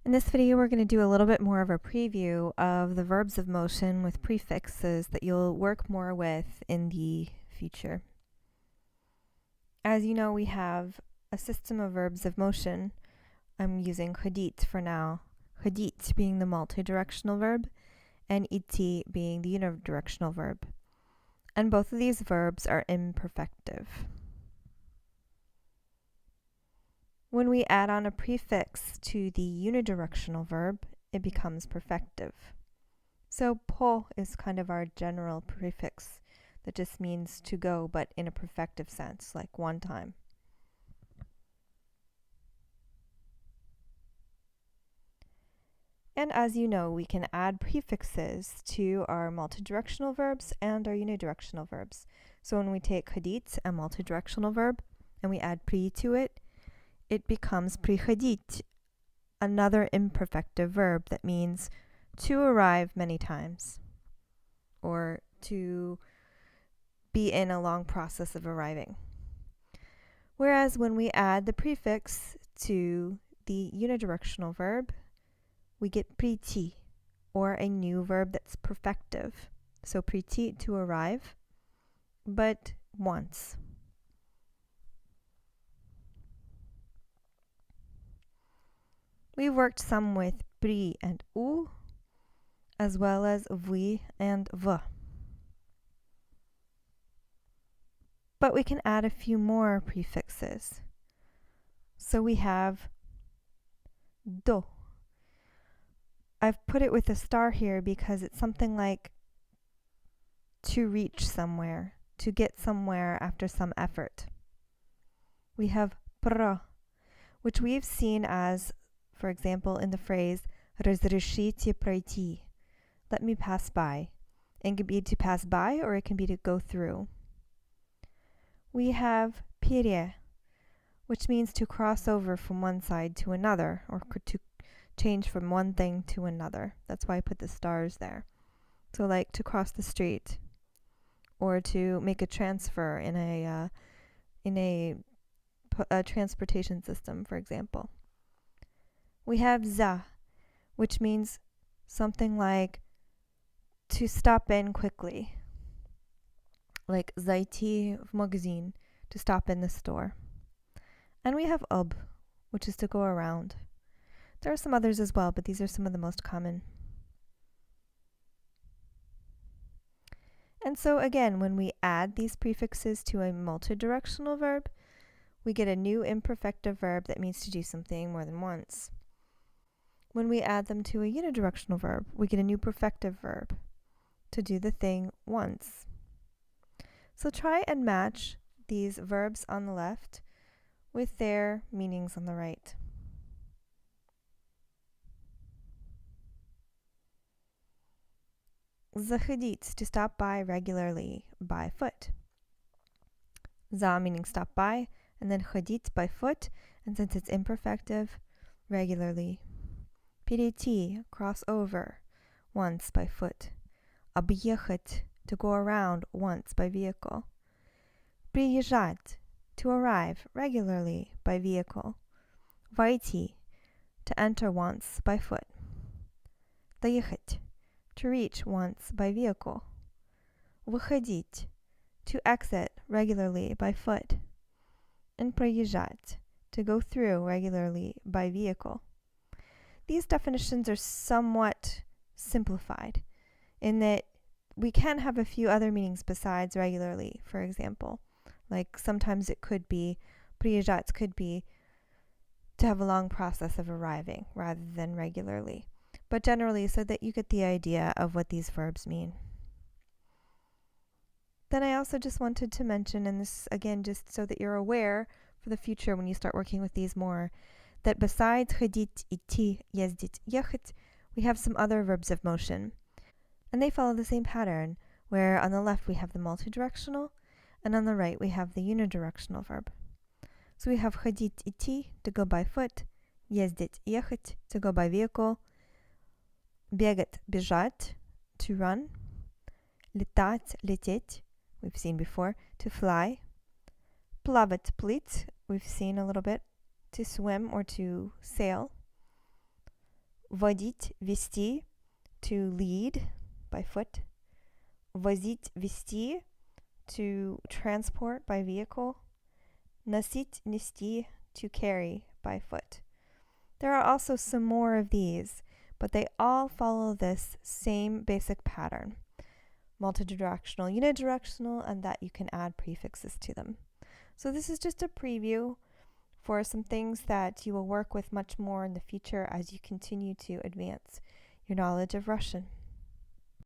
In this video, we're going to do a little bit more of a preview of the verbs of motion with prefixes that you'll work more with in the future. As you know, we have a system of verbs of motion. I'm using chodit for now. Chodit being the multidirectional verb and iti being the unidirectional verb. And both of these verbs are imperfective. When we add on a prefix to the unidirectional verb, it becomes perfective. So po is kind of our general prefix that just means to go, but in a perfective sense, like one time. And as you know, we can add prefixes to our multidirectional verbs and our unidirectional verbs. So when we take chodit, a multidirectional verb, and we add pri to it, it becomes prichodit, another imperfective verb that means to arrive many times or to be in a long process of arriving. Whereas when we add the prefix to the unidirectional verb, we get Preety, or a new verb that's perfective. So Preety, to arrive, but once. We've worked some with pri and u, as well as vi and v. But we can add a few more prefixes. So we have do. I've put it with a star here because it's something like to reach somewhere, to get somewhere after some effort. We have pr, which we've seen as, for example, in the phrase разрешите пройти, let me pass by. It can be to pass by or it can be to go through. We have пере, which means to cross over from one side to another or to change from one thing to another. That's why I put the stars there. So like to cross the street or to make a transfer in a transportation system, for example. We have za, which means something like to stop in quickly, like зайти в магазин, to stop in the store. And we have ob, which is to go around. There are some others as well, but these are some of the most common. And so again, when we add these prefixes to a multidirectional verb, we get a new imperfective verb that means to do something more than once. When we add them to a unidirectional verb, we get a new perfective verb to do the thing once. So try and match these verbs on the left with their meanings on the right. Заходить, to stop by regularly by foot. За meaning stop by, and then ходить by foot, and since it's imperfective, regularly. Перейти, cross over, once by foot. Объехать, to go around once by vehicle. Приезжать, to arrive regularly by vehicle. Войти, to enter once by foot. Доехать, to reach once by vehicle. Выходить, to exit regularly by foot. And проезжать, to go through regularly by vehicle. These definitions are somewhat simplified in that we can have a few other meanings besides regularly, for example. Like sometimes it could be, приезжать could be to have a long process of arriving rather than regularly. But generally so that you get the idea of what these verbs mean. Then I also just wanted to mention, and this again just so that you're aware for the future when you start working with these more, that besides ходить, идти, ездить, ехать, we have some other verbs of motion. And they follow the same pattern, where on the left we have the multidirectional, and on the right we have the unidirectional verb. So we have ходить, идти, to go by foot, ездить, ехать, to go by vehicle, бегать, бежать, to run, летать, лететь, we've seen before, to fly, плавать, плыть, we've seen a little bit, to swim or to sail, Водить, вести, to lead by foot. Возить, вести, to transport by vehicle. Носить, нести, to carry by foot. There are also some more of these, but they all follow this same basic pattern. Multidirectional, unidirectional, and that you can add prefixes to them. So this is just a preview for some things that you will work with much more in the future as you continue to advance your knowledge of Russian.